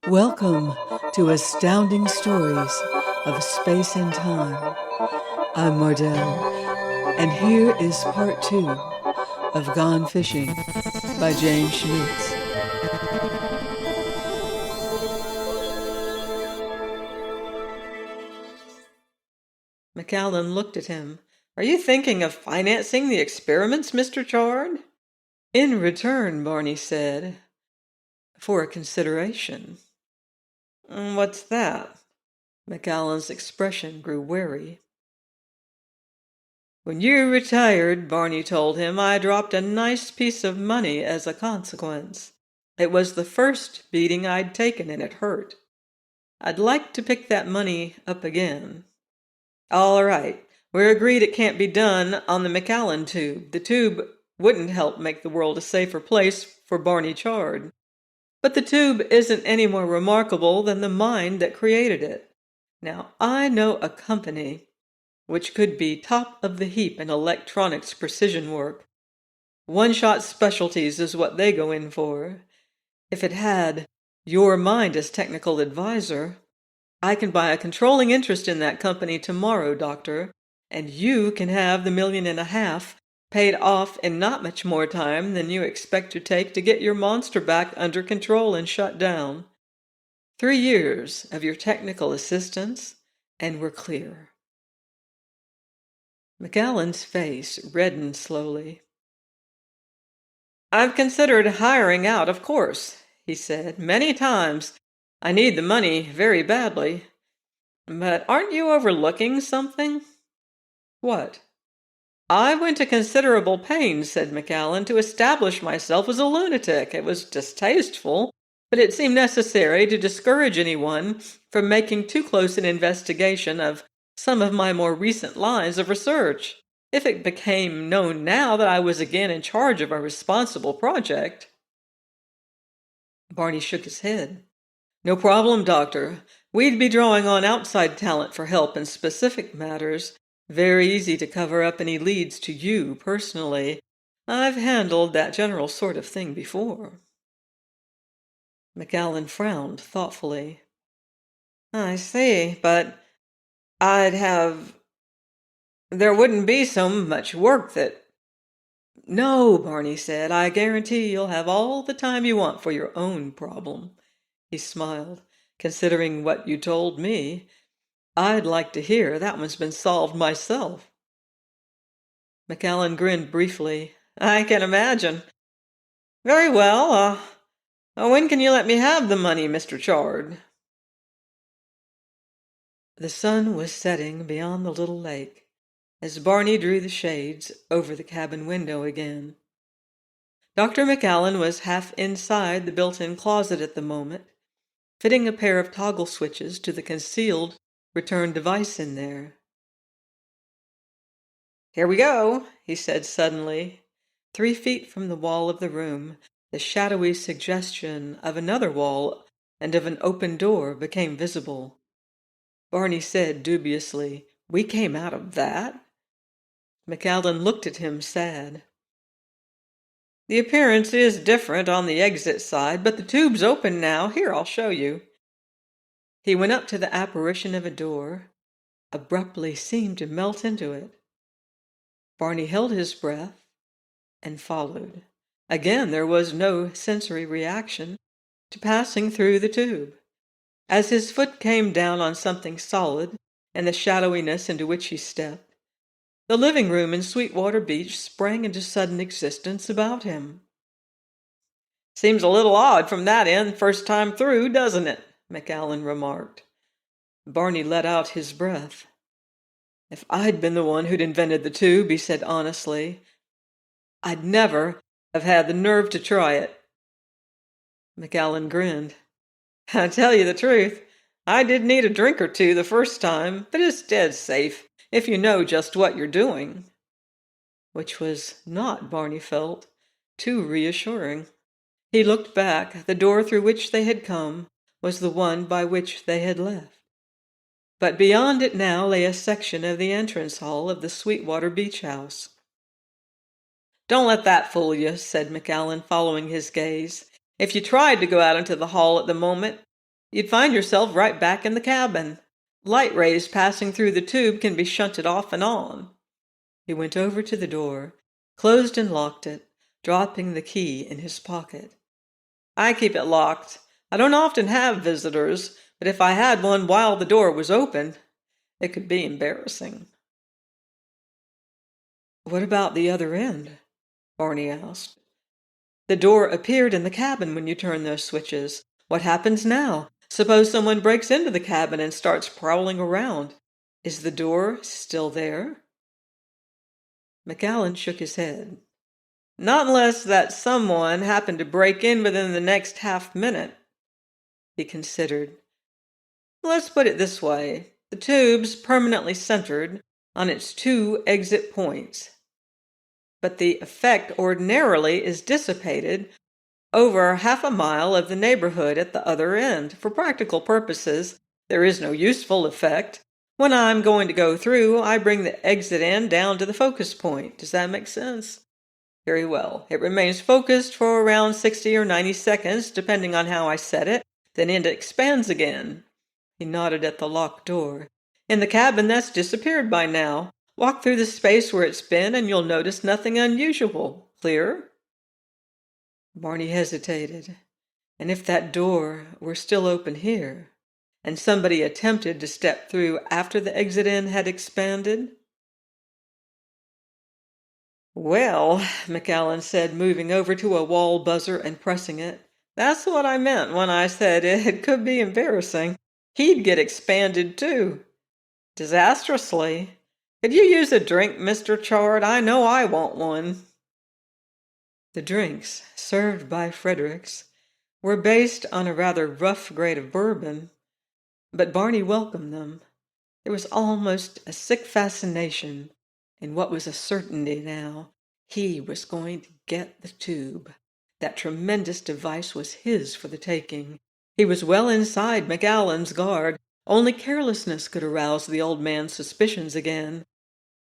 Welcome to Astounding Stories of Space and Time. I'm Mardell, and here is part 2 of Gone Fishing by James Schmitz. McAllen looked at him. "Are you thinking of financing the experiments, Mr. Chard?" "In return," Barney said, "for a consideration." "What's that?" McAllen's expression grew wary. "When you retired," Barney told him, "I dropped a nice piece of money as a consequence. It was the first beating I'd taken, and it hurt. I'd like to pick that money up again." "All right. We're agreed it can't be done on the McAllen Tube. The tube wouldn't help make the world a safer place for Barney Chard. But the tube isn't any more remarkable than the mind that created it. Now, I know a company which could be top of the heap in electronics precision work. One-shot specialties is what they go in for. If it had your mind as technical advisor, I can buy a controlling interest in that company tomorrow, Doctor, and you can have the $1.5 million paid off in not much more time than you expect to take to get your monster back under control and shut down. 3 years of your technical assistance, and we're clear." McAllen's face reddened slowly. "I've considered hiring out, of course," he said, "many times. I need the money very badly. But aren't you overlooking something?" "What?" "I went to considerable pains," said McAllen, "to establish myself as a lunatic. It was distasteful, but it seemed necessary to discourage anyone from making too close an investigation of some of my more recent lines of research. If it became known now that I was again in charge of a responsible project—" Barney shook his head. "No problem, Doctor. We'd be drawing on outside talent for help in specific matters. Very easy to cover up any leads to you personally. I've handled that general sort of thing before." McAllen frowned thoughtfully. "I see, but there wouldn't be so much work that—" "No," Barney said, "I guarantee you'll have all the time you want for your own problem." He smiled. "Considering what you told me, I'd like to hear that one's been solved myself." McAllen grinned briefly. "I can imagine. Very well, when can you let me have the money, Mr. Chard?" The sun was setting beyond the little lake as Barney drew the shades over the cabin window again. Dr. McAllen was half inside the built-in closet at the moment, fitting a pair of toggle switches to the concealed return device in there. "Here we go," he said suddenly. 3 feet from the wall of the room, the shadowy suggestion of another wall and of an open door became visible. Barney said dubiously, "We came out of that?" McAllen looked at him sad. "The appearance is different on the exit side, but the tube's open now. Here, I'll show you." He went up to the apparition of a door, abruptly seemed to melt into it. Barney held his breath and followed. Again, there was no sensory reaction to passing through the tube. As his foot came down on something solid and the shadowiness into which he stepped, the living room in Sweetwater Beach sprang into sudden existence about him. "Seems a little odd from that end first time through, doesn't it?" McAllen remarked. Barney let out his breath. "If I'd been the one who'd invented the tube," he said honestly, "I'd never have had the nerve to try it." McAllen grinned. "I tell you the truth, I did need a drink or two the first time, but it's dead safe if you know just what you're doing." Which was not, Barney felt, too reassuring. He looked back. The door through which they had come was the one by which they had left. But beyond it now lay a section of the entrance hall of the Sweetwater Beach house. "Don't let that fool you," said McAllen, following his gaze. "If you tried to go out into the hall at the moment, you'd find yourself right back in the cabin. Light rays passing through the tube can be shunted off and on. He went over to the door, closed and locked it, dropping the key in his pocket. I keep it locked. I don't often have visitors, but if I had one while the door was open, it could be embarrassing. What about the other end? Barney asked. The door appeared in the cabin when you turn those switches. What happens now? Suppose someone breaks into the cabin and starts prowling around. Is the door still there? McAllen shook his head. Not unless that someone happened to break in within the next half-minute. He considered. Let's put it this way. The tube's permanently centered on its 2 exit points. But the effect ordinarily is dissipated over half a mile of the neighborhood at the other end. For practical purposes, there is no useful effect. When I'm going to go through, I bring the exit end down to the focus point. Does that make sense? Very well. It remains focused for around 60 or 90 seconds, depending on how I set it. Then it expands again. He nodded at the locked door. In the cabin, that's disappeared by now. Walk through the space where it's been, and you'll notice nothing unusual. Clear? Barney hesitated. And if that door were still open here, and somebody attempted to step through after the exit end had expanded? Well, McAllen said, moving over to a wall buzzer and pressing it, that's what I meant when I said it could be embarrassing. He'd get expanded too. Disastrously. Could you use a drink, Mr. Chard? I know I want one. The drinks, served by Fredericks, were based on a rather rough grade of bourbon, but Barney welcomed them. There was almost a sick fascination in what was a certainty now. He was going to get the tube. That tremendous device was his for the taking. He was well inside McAllen's guard. Only carelessness could arouse the old man's suspicions again.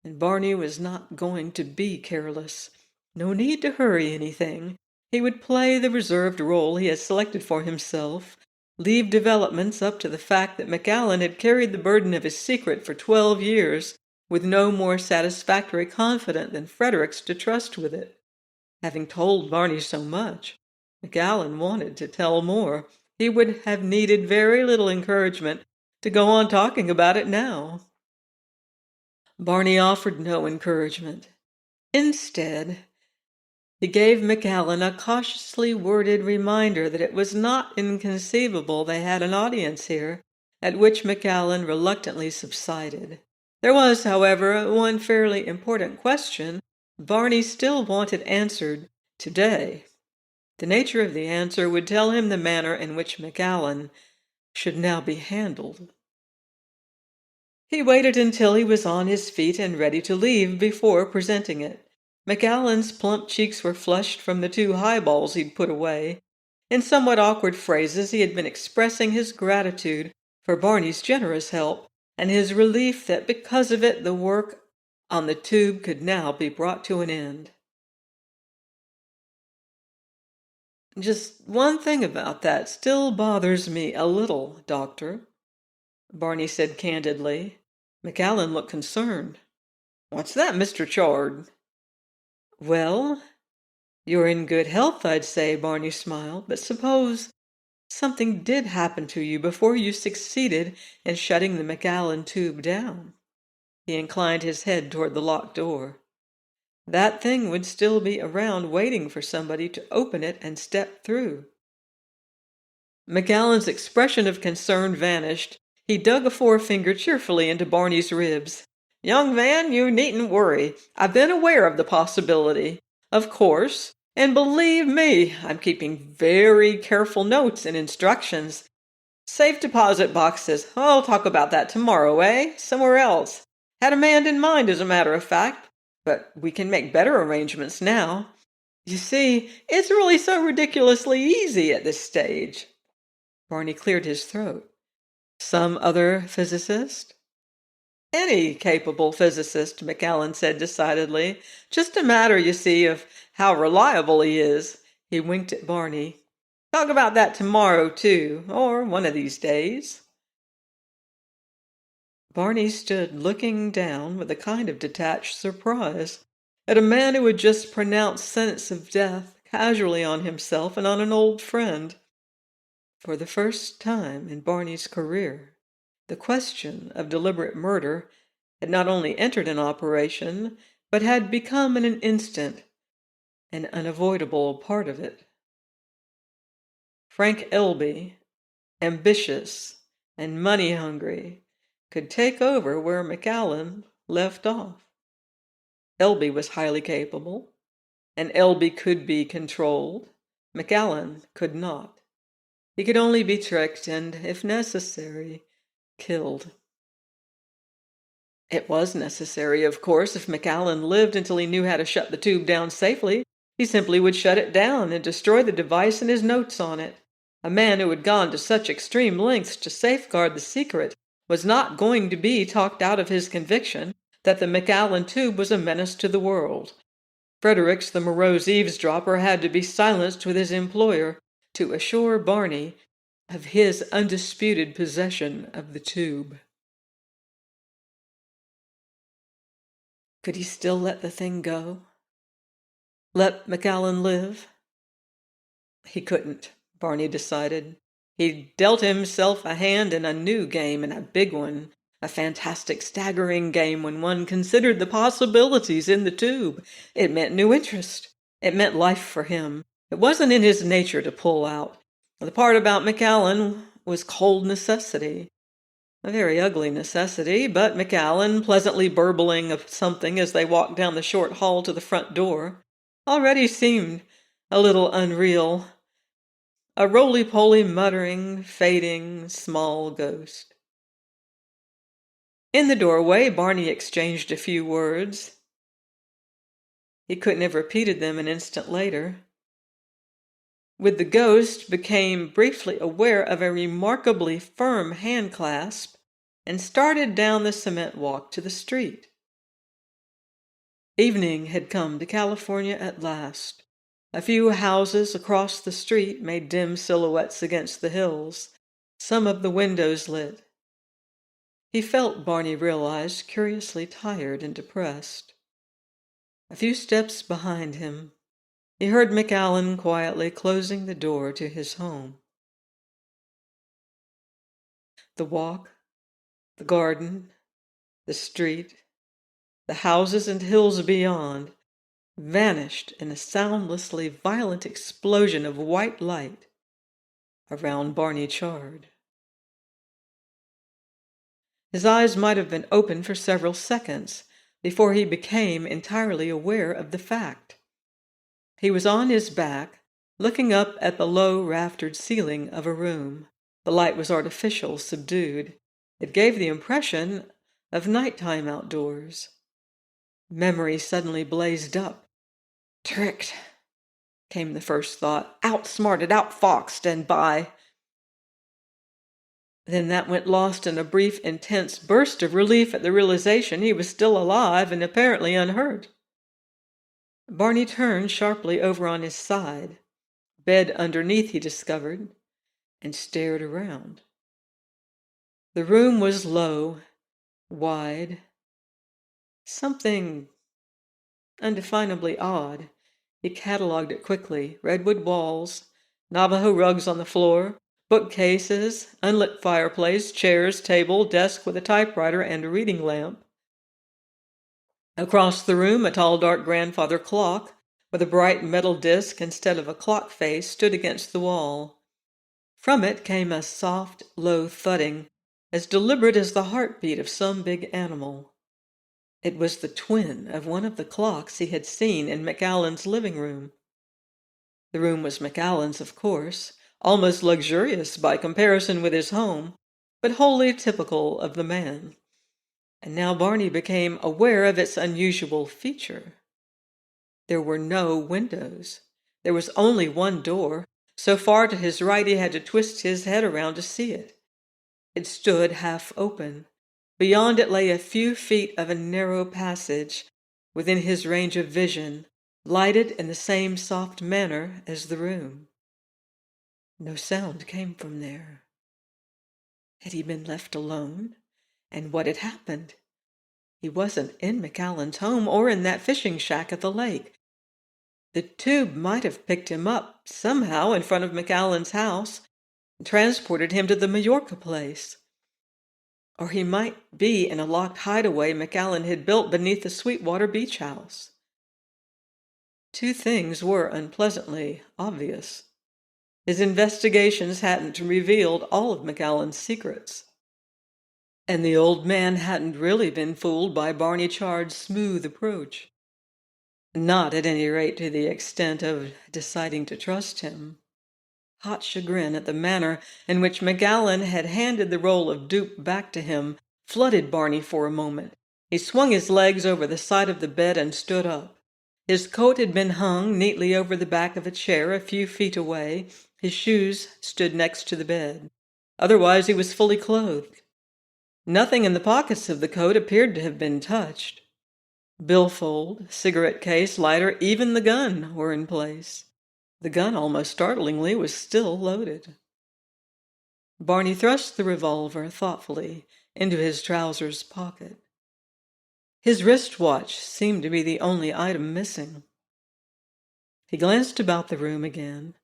And Barney was not going to be careless. No need to hurry anything. He would play the reserved role he had selected for himself, leave developments up to the fact that McAllen had carried the burden of his secret for 12 years, with no more satisfactory confidant than Fredericks to trust with it. Having told Barney so much, McAllen wanted to tell more. He would have needed very little encouragement to go on talking about it now. Barney offered no encouragement. Instead, he gave McAllen a cautiously worded reminder that it was not inconceivable they had an audience here, at which McAllen reluctantly subsided. There was, however, one fairly important question Barney still wanted answered today. The nature of the answer would tell him the manner in which McAllen should now be handled. He waited until he was on his feet and ready to leave before presenting it. McAllen's plump cheeks were flushed from the 2 highballs he'd put away. In somewhat awkward phrases he had been expressing his gratitude for Barney's generous help, and his relief that because of it the work on the tube could now be brought to an end. Just one thing about that still bothers me a little, Doctor, Barney said candidly. McAllen looked concerned. What's that, Mr. Chard? Well, you're in good health, I'd say, Barney smiled, but suppose something did happen to you before you succeeded in shutting the McAllen tube down. He inclined his head toward the locked door. That thing would still be around waiting for somebody to open it and step through. McAllen's expression of concern vanished. He dug a forefinger cheerfully into Barney's ribs. Young man, you needn't worry. I've been aware of the possibility. Of course, and believe me, I'm keeping very careful notes and instructions. Safe deposit boxes. I'll talk about that tomorrow, Somewhere else. Had a man in mind, as a matter of fact. But we can make better arrangements now. You see, it's really so ridiculously easy at this stage. Barney cleared his throat. Some other physicist? Any capable physicist, McAllen said decidedly. Just a matter, you see, of how reliable he is. He winked at Barney. Talk about that tomorrow, too, or one of these days." Barney stood looking down with a kind of detached surprise at a man who had just pronounced sentence of death casually on himself and on an old friend. For the first time in Barney's career, the question of deliberate murder had not only entered an operation, but had become in an instant an unavoidable part of it. Frank Elby, ambitious and money-hungry, could take over where McAllen left off. Elby was highly capable, and Elby could be controlled. McAllen could not. He could only be tricked and, if necessary, killed. It was necessary, of course. If McAllen lived until he knew how to shut the tube down safely, he simply would shut it down and destroy the device and his notes on it. A man who had gone to such extreme lengths to safeguard the secret was not going to be talked out of his conviction that the McAllen Tube was a menace to the world. Fredericks, the morose eavesdropper, had to be silenced with his employer to assure Barney of his undisputed possession of the tube. Could he still let the thing go? Let McAllen live? He couldn't, Barney decided. He'd dealt himself a hand in a new game, and a big one, a fantastic, staggering game when one considered the possibilities in the tube. It meant new interest. It meant life for him. It wasn't in his nature to pull out. The part about McAllen was cold necessity. A very ugly necessity, but McAllen, pleasantly burbling of something as they walked down the short hall to the front door, already seemed a little unreal. A roly-poly, muttering, fading, small ghost. In the doorway, Barney exchanged a few words. He couldn't have repeated them an instant later. With the ghost, became briefly aware of a remarkably firm handclasp and started down the cement walk to the street. Evening had come to California at last. A few houses across the street made dim silhouettes against the hills, some of the windows lit. He felt, Barney realized, curiously tired and depressed. A few steps behind him, he heard McAllen quietly closing the door to his home. The walk, the garden, the street, the houses and hills beyond vanished in a soundlessly violent explosion of white light around Barney Chard. His eyes might have been open for several seconds before he became entirely aware of the fact. He was on his back, looking up at the low raftered ceiling of a room. The light was artificial, subdued. It gave the impression of nighttime outdoors. Memory suddenly blazed up. Tricked, came the first thought. Outsmarted, outfoxed, and by... Then that went lost in a brief, intense burst of relief at the realization he was still alive and apparently unhurt. Barney turned sharply over on his side, bed underneath he discovered, and stared around. The room was low, wide, something undefinably odd. He catalogued it quickly. Redwood walls, Navajo rugs on the floor, bookcases, unlit fireplace, chairs, table, desk with a typewriter and a reading lamp. Across the room, a tall, dark grandfather clock with a bright metal disc instead of a clock face stood against the wall. From it came a soft, low thudding, as deliberate as the heartbeat of some big animal. It was the twin of one of the clocks he had seen in McAllen's living room. The room was McAllen's, of course, almost luxurious by comparison with his home, but wholly typical of the man. And now Barney became aware of its unusual feature. There were no windows. There was only one door. So far to his right he had to twist his head around to see it. It stood half open. Beyond it lay a few feet of a narrow passage, within his range of vision, lighted in the same soft manner as the room. No sound came from there. Had he been left alone? And what had happened? He wasn't in McAllen's home or in that fishing shack at the lake. The tube might have picked him up somehow in front of McAllen's house and transported him to the Majorca place. Or he might be in a locked hideaway McAllen had built beneath the Sweetwater beach house. Two things were unpleasantly obvious. His investigations hadn't revealed all of McAllen's secrets. And the old man hadn't really been fooled by Barney Chard's smooth approach. Not at any rate to the extent of deciding to trust him. Hot chagrin at the manner in which McAllen had handed the role of dupe back to him flooded Barney for a moment. He swung his legs over the side of the bed and stood up. His coat had been hung neatly over the back of a chair a few feet away. His shoes stood next to the bed. Otherwise he was fully clothed. Nothing in the pockets of the coat appeared to have been touched. Billfold, cigarette case, lighter, even the gun were in place. The gun, almost startlingly, was still loaded. Barney thrust the revolver thoughtfully into his trousers pocket. His wristwatch seemed to be the only item missing. He glanced about the room again,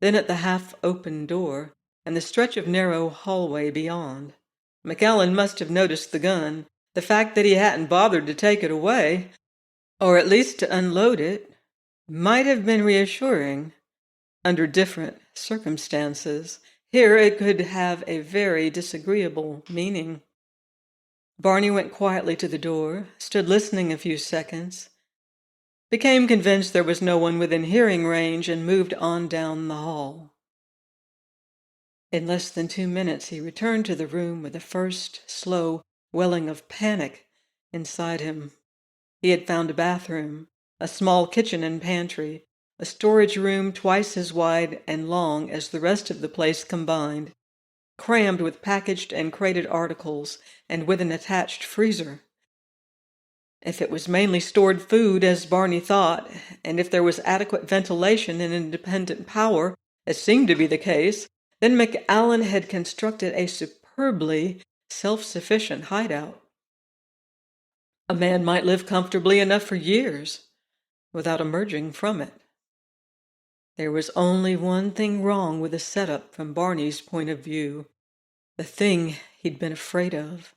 then at the half-open door and the stretch of narrow hallway beyond. McAllen must have noticed the gun. The fact that he hadn't bothered to take it away, or at least to unload it, might have been reassuring. Under different circumstances, here it could have a very disagreeable meaning. Barney went quietly to the door, stood listening a few seconds, became convinced there was no one within hearing range, and moved on down the hall. In less than 2 minutes he returned to the room with the first slow welling of panic inside him. He had found a bathroom, a small kitchen and pantry, a storage room twice as wide and long as the rest of the place combined, crammed with packaged and crated articles, and with an attached freezer. If it was mainly stored food, as Barney thought, and if there was adequate ventilation and independent power, as seemed to be the case, then McAllen had constructed a superbly self-sufficient hideout. A man might live comfortably enough for years without emerging from it. There was only one thing wrong with the setup from Barney's point of view, the thing he'd been afraid of.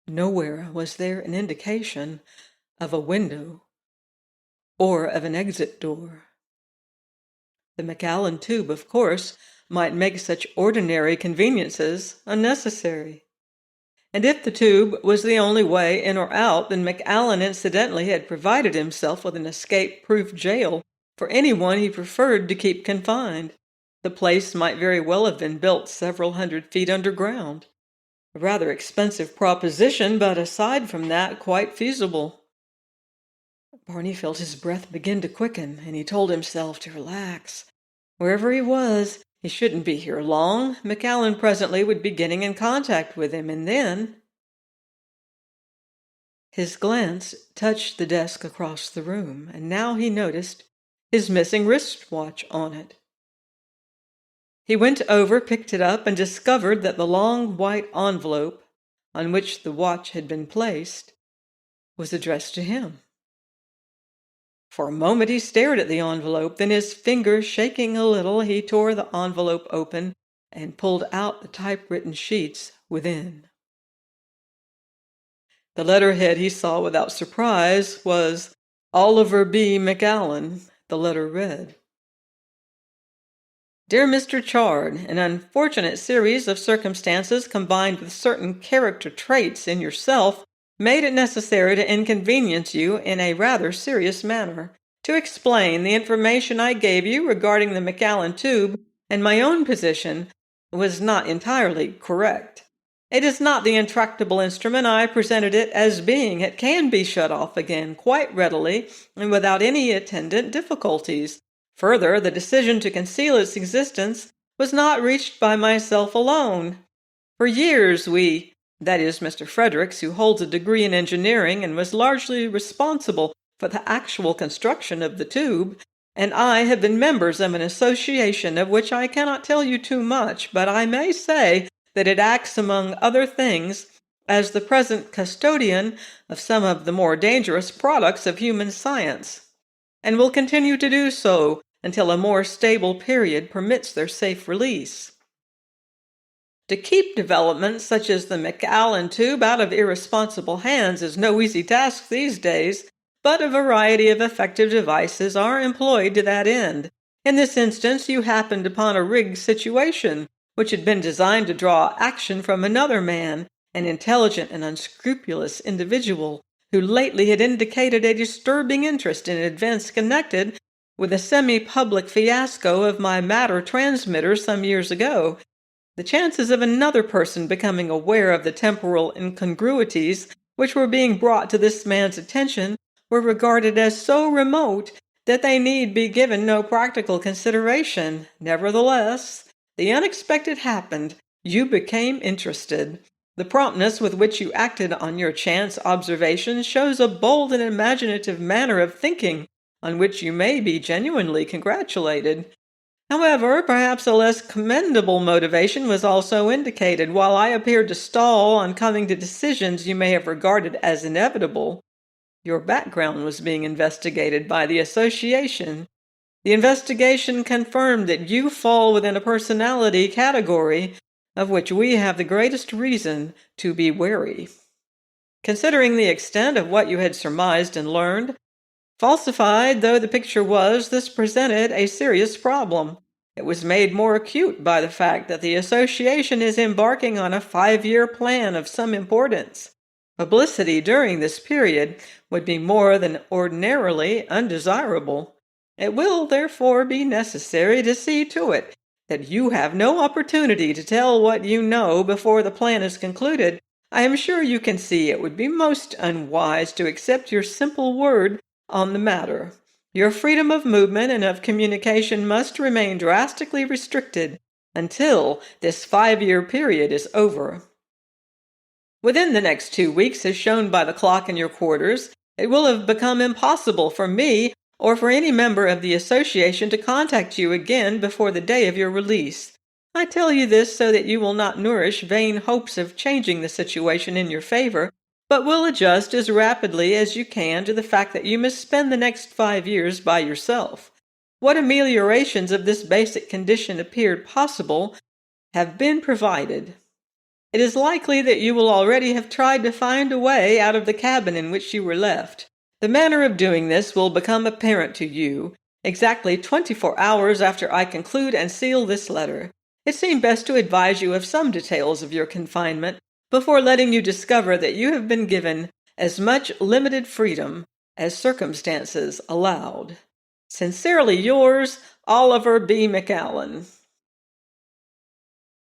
Nowhere was there an indication of a window or of an exit door. The McAllen Tube, of course, might make such ordinary conveniences unnecessary. And if the tube was the only way in or out, then McAllen incidentally had provided himself with an escape-proof jail for anyone he preferred to keep confined. The place might very well have been built several hundred feet underground. A rather expensive proposition, but aside from that, quite feasible. Barney felt his breath begin to quicken, and he told himself to relax. Wherever he was, he shouldn't be here long. McAllen presently would be getting in contact with him, and then... His glance touched the desk across the room, and now he noticed his missing wristwatch on it. He went over, picked it up, and discovered that the long white envelope on which the watch had been placed was addressed to him. For a moment he stared at the envelope, then his fingers shaking a little, he tore the envelope open and pulled out the typewritten sheets within. The letterhead he saw without surprise was Oliver B. McAllen. The letter read, Dear Mr. Chard, an unfortunate series of circumstances combined with certain character traits in yourself made it necessary to inconvenience you in a rather serious manner. To explain, the information I gave you regarding the McAllen Tube and my own position was not entirely correct. It is not the intractable instrument I presented it as being. It can be shut off again quite readily and without any attendant difficulties. Further, the decision to conceal its existence was not reached by myself alone. For years that is, Mr. Fredericks, who holds a degree in engineering and was largely responsible for the actual construction of the tube, and I have been members of an association of which I cannot tell you too much, but I may say that it acts, among other things, as the present custodian of some of the more dangerous products of human science, and will continue to do so until a more stable period permits their safe release. To keep developments such as the McAllen Tube out of irresponsible hands is no easy task these days, but a variety of effective devices are employed to that end. In this instance, you happened upon a rigged situation, which had been designed to draw action from another man, an intelligent and unscrupulous individual, who lately had indicated a disturbing interest in events connected with a semi-public fiasco of my matter transmitter some years ago. The chances of another person becoming aware of the temporal incongruities which were being brought to this man's attention were regarded as so remote that they need be given no practical consideration. Nevertheless, the unexpected happened. You became interested. The promptness with which you acted on your chance observations shows a bold and imaginative manner of thinking on which you may be genuinely congratulated. However, perhaps a less commendable motivation was also indicated. While I appeared to stall on coming to decisions you may have regarded as inevitable, your background was being investigated by the association. The investigation confirmed that you fall within a personality category of which we have the greatest reason to be wary. Considering the extent of what you had surmised and learned, falsified though the picture was, this presented a serious problem. It was made more acute by the fact that the association is embarking on a 5-year plan of some importance. Publicity during this period would be more than ordinarily undesirable. It will therefore be necessary to see to it that you have no opportunity to tell what you know before the plan is concluded. I am sure you can see it would be most unwise to accept your simple word on the matter. Your freedom of movement and of communication must remain drastically restricted until this 5-year period is over. Within the next 2 weeks, as shown by the clock in your quarters, it will have become impossible for me or for any member of the association to contact you again before the day of your release. I tell you this so that you will not nourish vain hopes of changing the situation in your favor, but will adjust as rapidly as you can to the fact that you must spend the next 5 years by yourself. What ameliorations of this basic condition appeared possible have been provided. It is likely that you will already have tried to find a way out of the cabin in which you were left. The manner of doing this will become apparent to you exactly 24 hours after I conclude and seal this letter. It seemed best to advise you of some details of your confinement before letting you discover that you have been given as much limited freedom as circumstances allowed. Sincerely yours, Oliver B. McAllen.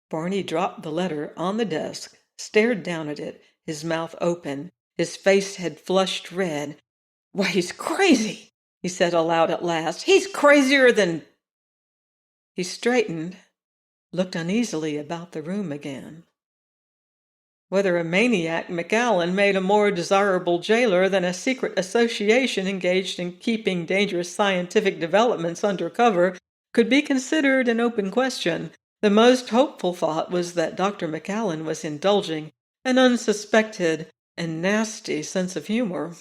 Barney dropped the letter on the desk, stared down at it, his mouth open. His face had flushed red. "Why, he's crazy," he said aloud at last. "He's crazier than—" He straightened, looked uneasily about the room again. Whether a maniac, McAllen made a more desirable jailer than a secret association engaged in keeping dangerous scientific developments under cover could be considered an open question. The most hopeful thought was that Dr. McAllen was indulging an unsuspected and nasty sense of humor.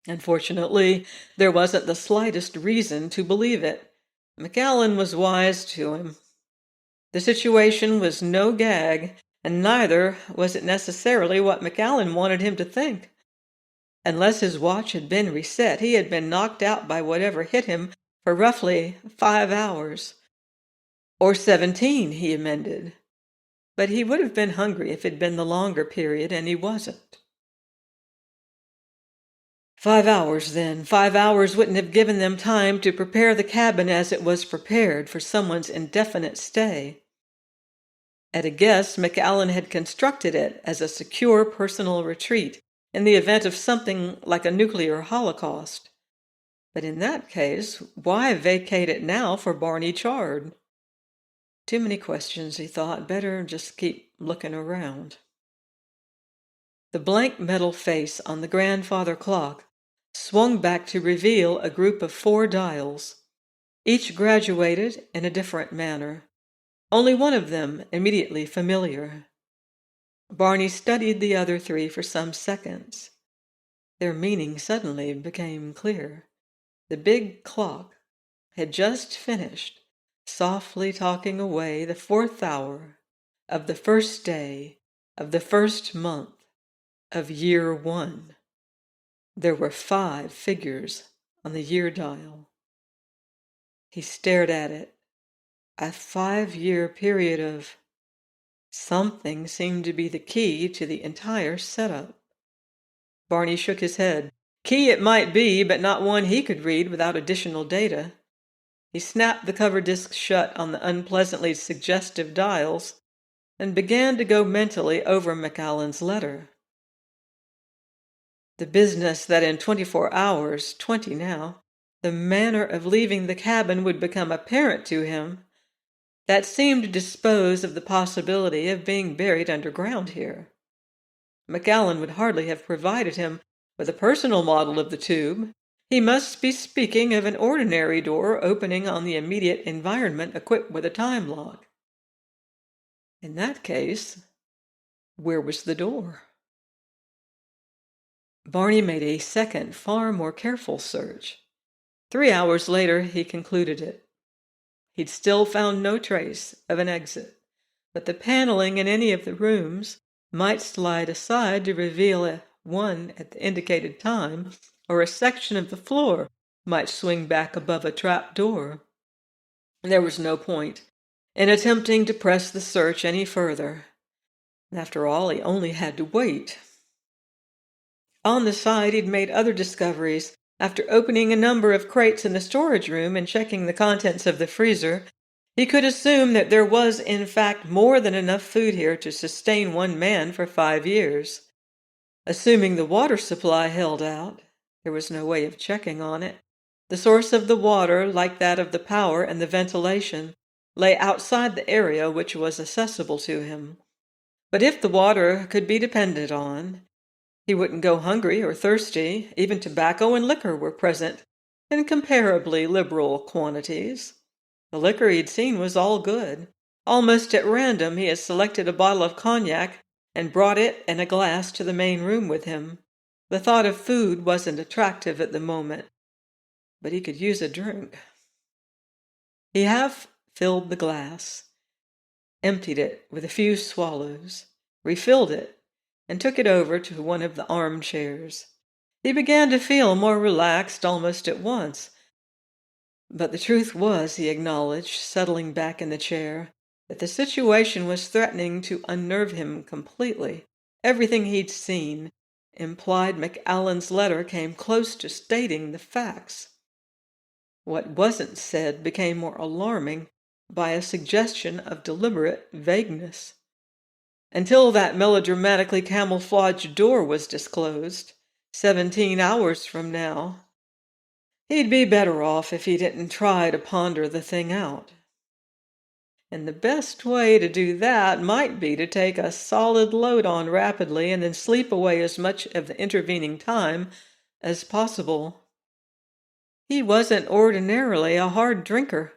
Unfortunately, there wasn't the slightest reason to believe it. McAllen was wise to him. The situation was no gag, and neither was it necessarily what McAllen wanted him to think. Unless his watch had been reset, he had been knocked out by whatever hit him for roughly 5 hours. Or 17, he amended. But he would have been hungry if it had been the longer period, and he wasn't. 5 hours, then. 5 hours wouldn't have given them time to prepare the cabin as it was prepared for someone's indefinite stay. At a guess, McAllen had constructed it as a secure personal retreat in the event of something like a nuclear holocaust. But in that case, why vacate it now for Barney Chard? Too many questions, he thought. Better just keep looking around. The blank metal face on the grandfather clock swung back to reveal a group of 4 dials, each graduated in a different manner, only one of them immediately familiar. Barney studied the other 3 for some seconds. Their meaning suddenly became clear. The big clock had just finished softly talking away the 4th hour of the first day of the first month of year 1. There were 5 figures on the year dial. He stared at it. A 5-year period of something seemed to be the key to the entire setup. Barney shook his head. Key it might be, but not one he could read without additional data. He snapped the cover disc shut on the unpleasantly suggestive dials and began to go mentally over McAllen's letter. The business that in 24 hours, 20 now, the manner of leaving the cabin would become apparent to him, that seemed to dispose of the possibility of being buried underground here. McAllen would hardly have provided him with a personal model of the tube. He must be speaking of an ordinary door opening on the immediate environment equipped with a time lock. In that case, where was the door? Barney made a second, far more careful search. 3 hours later, he concluded it. He'd still found no trace of an exit, but the paneling in any of the rooms might slide aside to reveal one at the indicated time, or a section of the floor might swing back above a trap door. There was no point in attempting to press the search any further. After all, he only had to wait. On the side, he'd made other discoveries. After opening a number of crates in the storage room and checking the contents of the freezer, he could assume that there was, in fact, more than enough food here to sustain one man for 5 years. Assuming the water supply held out, there was no way of checking on it. The source of the water, like that of the power and the ventilation, lay outside the area which was accessible to him. But if the water could be depended on, he wouldn't go hungry or thirsty. Even tobacco and liquor were present in comparably liberal quantities. The liquor he'd seen was all good. Almost at random he had selected a bottle of cognac and brought it and a glass to the main room with him. The thought of food wasn't attractive at the moment, but he could use a drink. He half filled the glass, emptied it with a few swallows, refilled it, and took it over to one of the armchairs. He began to feel more relaxed almost at once. But the truth was, he acknowledged, settling back in the chair, that the situation was threatening to unnerve him completely. Everything he'd seen implied McAllen's letter came close to stating the facts. What wasn't said became more alarming by a suggestion of deliberate vagueness. Until that melodramatically camouflaged door was disclosed, 17 hours from now, he'd be better off if he didn't try to ponder the thing out. And the best way to do that might be to take a solid load on rapidly and then sleep away as much of the intervening time as possible. He wasn't ordinarily a hard drinker,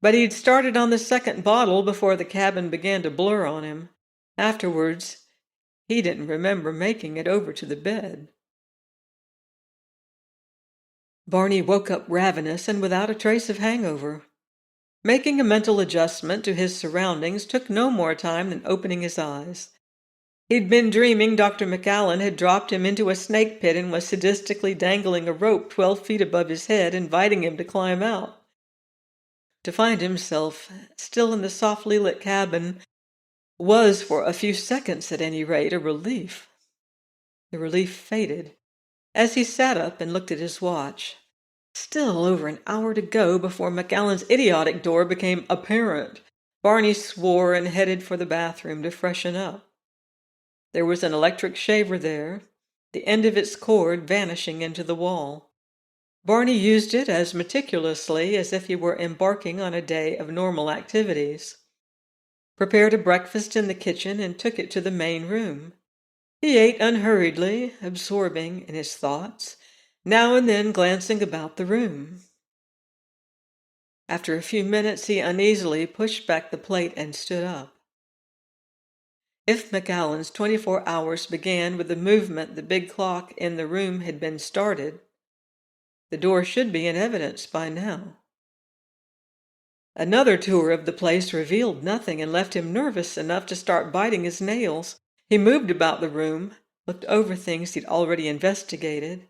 but he'd started on the second bottle before the cabin began to blur on him. Afterwards, he didn't remember making it over to the bed. Barney woke up ravenous and without a trace of hangover. Making a mental adjustment to his surroundings took no more time than opening his eyes. He'd been dreaming Dr. McAllen had dropped him into a snake pit and was sadistically dangling a rope 12 feet above his head, inviting him to climb out. To find himself still in the softly lit cabin was, for a few seconds at any rate, a relief. The relief faded as he sat up and looked at his watch. Still over an hour to go before McAllen's idiotic door became apparent. Barney swore and headed for the bathroom to freshen up. There was an electric shaver there, the end of its cord vanishing into the wall. Barney used it as meticulously as if he were embarking on a day of normal activities. Prepared a breakfast in the kitchen and took it to the main room. He ate unhurriedly, absorbing in his thoughts now and then glancing about the room. After a few minutes, he uneasily pushed back the plate and stood up. If McAllen's 24 hours began with the movement the big clock in the room had been started, the door should be in evidence by now. Another tour of the place revealed nothing and left him nervous enough to start biting his nails. He moved about the room, looked over things he'd already investigated.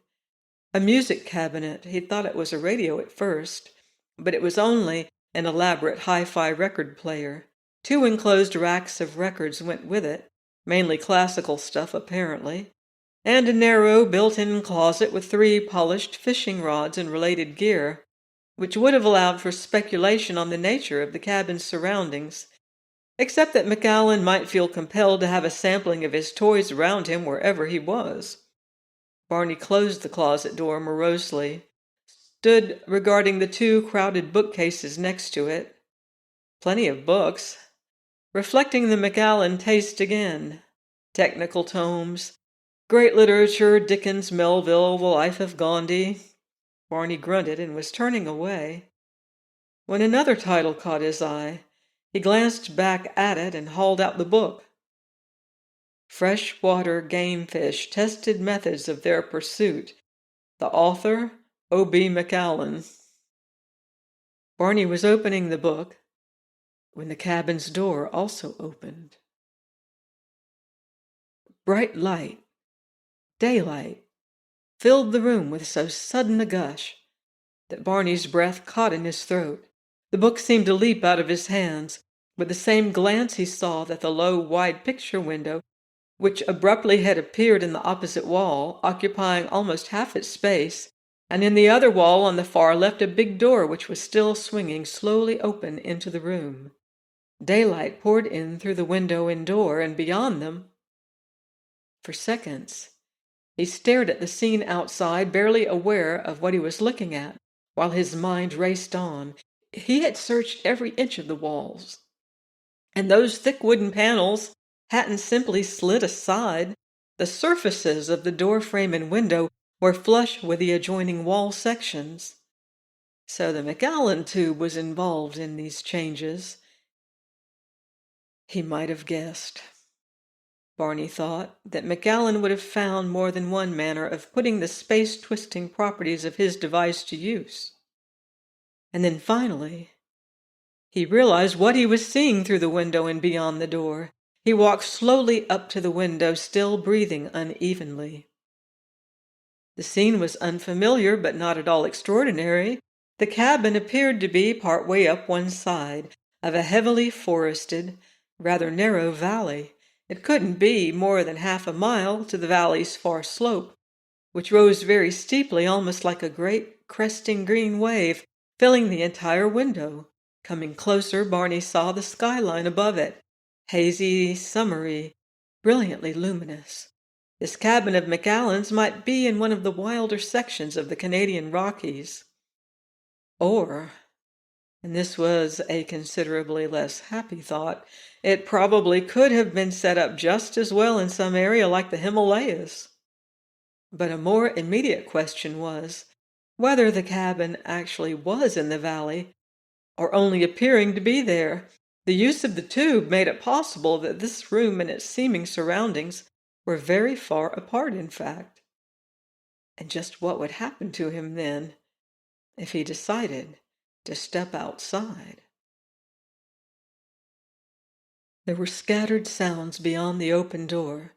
A music cabinet. He thought it was a radio at first, but it was only an elaborate hi-fi record player. 2 enclosed racks of records went with it, mainly classical stuff apparently, and a narrow built-in closet with 3 polished fishing rods and related gear, which would have allowed for speculation on the nature of the cabin's surroundings, except that McAllen might feel compelled to have a sampling of his toys around him wherever he was. Barney closed the closet door morosely, stood regarding the 2 crowded bookcases next to it. Plenty of books, reflecting the McAllen taste again. Technical tomes, great literature, Dickens, Melville, The Life of Gandhi. Barney grunted and was turning away, when another title caught his eye. He glanced back at it and hauled out the book. Freshwater Game Fish, Tested Methods of Their Pursuit. The author, O.B. McAllen. Barney was opening the book when the cabin's door also opened. Bright light, daylight, filled the room with so sudden a gush that Barney's breath caught in his throat. The book seemed to leap out of his hands. With the same glance he saw that the low, wide picture window, which abruptly had appeared in the opposite wall, occupying almost half its space, and in the other wall on the far left a big door which was still swinging slowly open into the room. Daylight poured in through the window and door, and beyond them. For seconds, he stared at the scene outside, barely aware of what he was looking at, while his mind raced on. He had searched every inch of the walls, and those thick wooden panels hadn't simply slid aside. The surfaces of the door frame and window were flush with the adjoining wall sections. So the McAllen Tube was involved in these changes. He might have guessed. Barney thought that McAllen would have found more than one manner of putting the space-twisting properties of his device to use. And then finally, he realized what he was seeing through the window and beyond the door. He walked slowly up to the window, still breathing unevenly. The scene was unfamiliar, but not at all extraordinary. The cabin appeared to be part way up one side of a heavily forested, rather narrow valley. It couldn't be more than half a mile to the valley's far slope, which rose very steeply, almost like a great cresting green wave, filling the entire window. Coming closer, Barney saw the skyline above it, hazy, summery, brilliantly luminous. This cabin of McAllen's might be in one of the wilder sections of the Canadian Rockies. Or, and this was a considerably less happy thought, it probably could have been set up just as well in some area like the Himalayas. But a more immediate question was whether the cabin actually was in the valley, or only appearing to be there. The use of the tube made it possible that this room and its seeming surroundings were very far apart, in fact. And just what would happen to him then, if he decided to step outside? There were scattered sounds beyond the open door,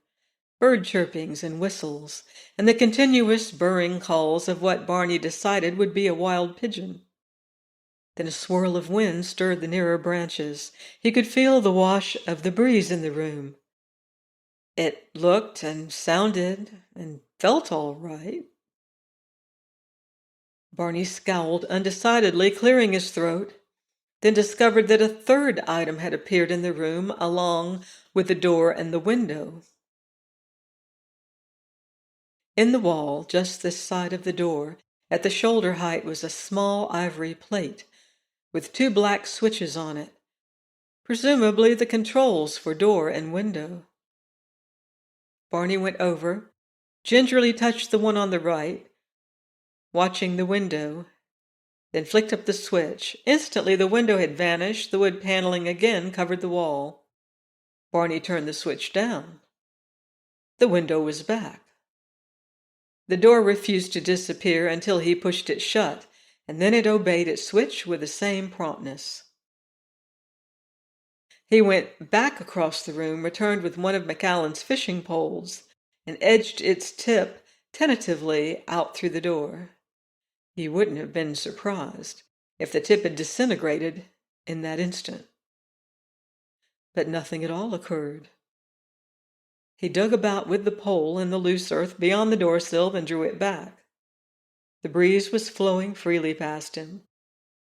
bird chirpings and whistles, and the continuous burring calls of what Barney decided would be a wild pigeon. Then a swirl of wind stirred the nearer branches. He could feel the wash of the breeze in the room. It looked and sounded and felt all right. Barney scowled undecidedly, clearing his throat, then discovered that a third item had appeared in the room along with the door and the window. In the wall, just this side of the door, at the shoulder height, was a small ivory plate with 2 black switches on it, presumably the controls for door and window. Barney went over, gingerly touched the one on the right, watching the window, then flicked up the switch. Instantly the window had vanished. The wood paneling again covered the wall. Barney turned the switch down. The window was back. The door refused to disappear until he pushed it shut, and then it obeyed its switch with the same promptness. He went back across the room, returned with one of McAllen's fishing poles, and edged its tip tentatively out through the door. He wouldn't have been surprised if the tip had disintegrated in that instant. But nothing at all occurred. He dug about with the pole in the loose earth beyond the doorsill and drew it back. The breeze was flowing freely past him,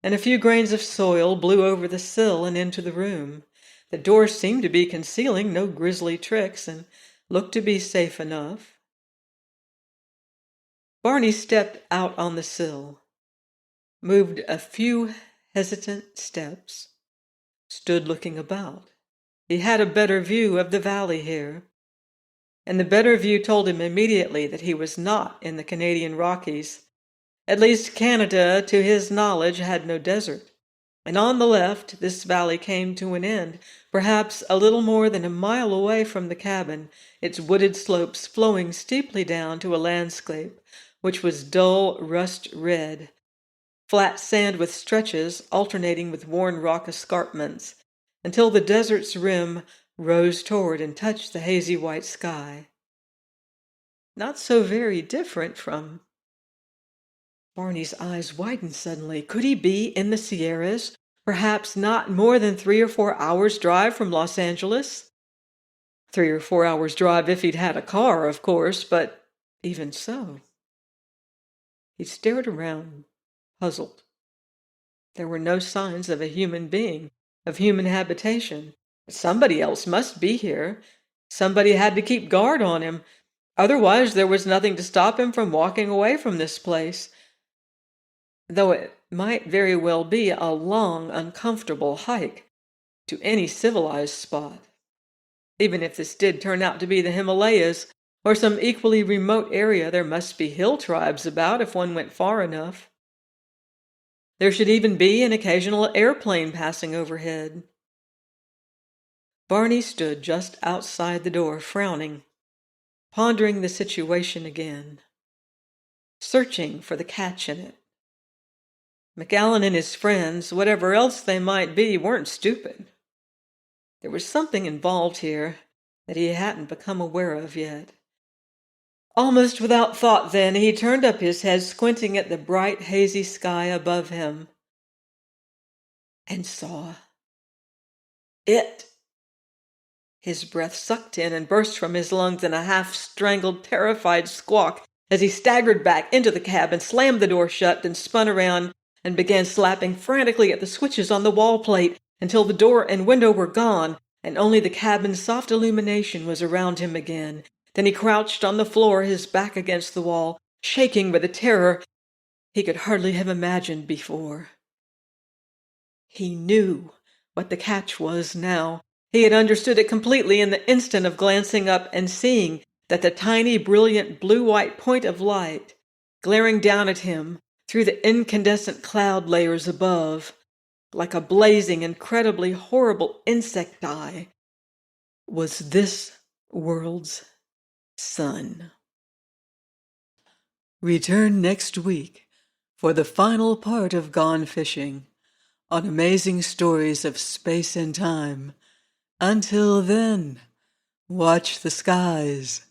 and a few grains of soil blew over the sill and into the room. The door seemed to be concealing no grisly tricks and looked to be safe enough. Barney stepped out on the sill, moved a few hesitant steps, stood looking about. He had a better view of the valley here, and the better view told him immediately that he was not in the Canadian Rockies. At least Canada, to his knowledge, had no desert. And on the left, this valley came to an end, perhaps a little more than a mile away from the cabin, its wooded slopes flowing steeply down to a landscape which was dull rust red, flat sand with stretches alternating with worn rock escarpments, until the desert's rim rose toward and touched the hazy white sky. Not so very different from... Barney's eyes widened suddenly. Could he be in the Sierras? Perhaps not more than 3 or 4 hours' drive from Los Angeles? 3 or 4 hours' drive if he'd had a car, of course, but even so. He stared around, puzzled. There were no signs of a human being, of human habitation. Somebody else must be here. Somebody had to keep guard on him. Otherwise, there was nothing to stop him from walking away from this place. Though it might very well be a long, uncomfortable hike to any civilized spot. Even if this did turn out to be the Himalayas, or some equally remote area, there must be hill tribes about if one went far enough. There should even be an occasional airplane passing overhead. Barney stood just outside the door, frowning, pondering the situation again, searching for the catch in it. McAllen and his friends, whatever else they might be, weren't stupid. There was something involved here that he hadn't become aware of yet. Almost without thought, then, he turned up his head, squinting at the bright, hazy sky above him, and saw it. His breath sucked in and burst from his lungs in a half-strangled, terrified squawk as he staggered back into the cabin, slammed the door shut, then spun around and began slapping frantically at the switches on the wall plate until the door and window were gone and only the cabin's soft illumination was around him again. Then he crouched on the floor, his back against the wall, shaking with a terror he could hardly have imagined before. He knew what the catch was now. He had understood it completely in the instant of glancing up and seeing that the tiny, brilliant, blue-white point of light, glaring down at him through the incandescent cloud layers above, like a blazing, incredibly horrible insect eye, was this world's sun. Return next week for the final part of Gone Fishing on amazing stories of space and time. Until then, watch the skies.